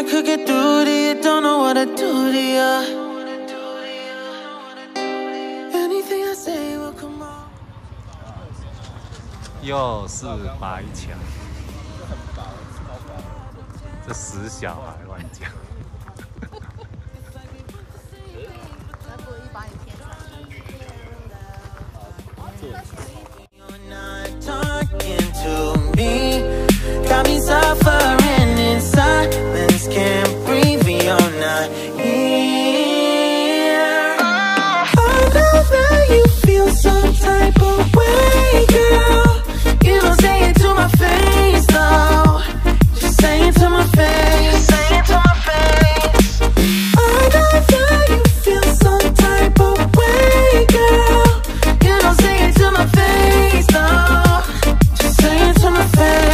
could get through to you, don't know what I do to you. Anything I say will come on. 又是白墙，这死小孩乱讲。Got me suffering in silence, can't breathe, you're not here. I know that you feel some type of way, girl. You don't say it to my face, though. Just say it to my face, say it to my face. I know that you feel some type of way, girl. You don't say it to my face, though. Just say it to my face.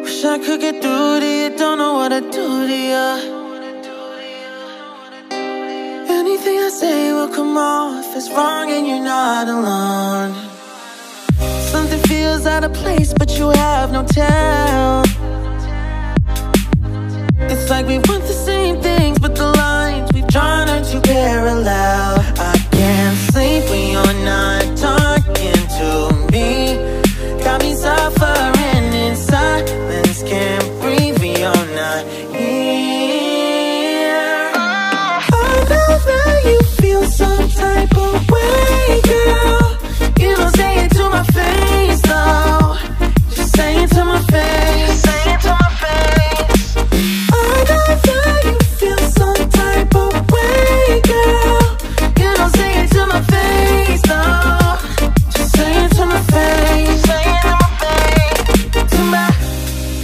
Wish I could get through to you, don't know what I do to you. Anything I say will come off as wrong and you're not alone. Something feels out of place but you have no tell. It's like we want the same things but the lines we've drawn are too parallel. I can't sleep when you're not talking to me. Got me suffering in silence, can't breathe, you're not here. I know that you feel some type of way, girl. You don't say it to my face, though. Just say it to my face, say it to my face. I know that you feel some type of way, girl. You don't say it to my face, though. Just say it to my face, say it to my face. To my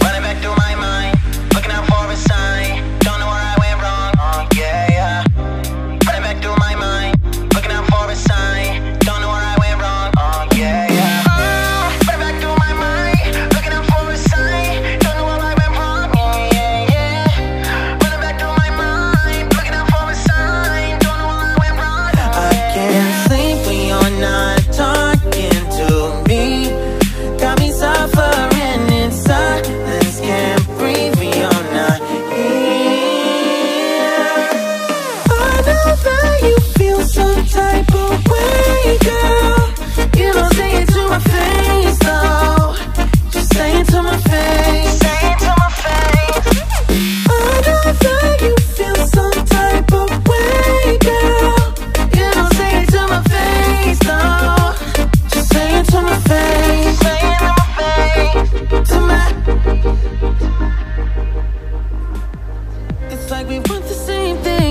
running back through my mind, looking out for a sign. Don't know where I went wrong, oh yeah, yeah. Running back through my mind, looking out for a sign. Don't know where I went wrong, oh yeah, yeah. Running back through my mind, looking out for a sign. Don't know where I went wrong, oh yeah, yeah. Running back through my mind, looking out for a sign. Don't know where I went wrong. I can't sleep when you're not talking to me. Got me suffering in silence, can't breathe, you're not here. I know that you feel some type of way, girl. You don't say it to my face, though. Just say it to my face, say it to my face. I know that you feel some type of way, girl. You don't say it to my face, though. Just say it to my face, say it to my face. To my it's like we want the same thing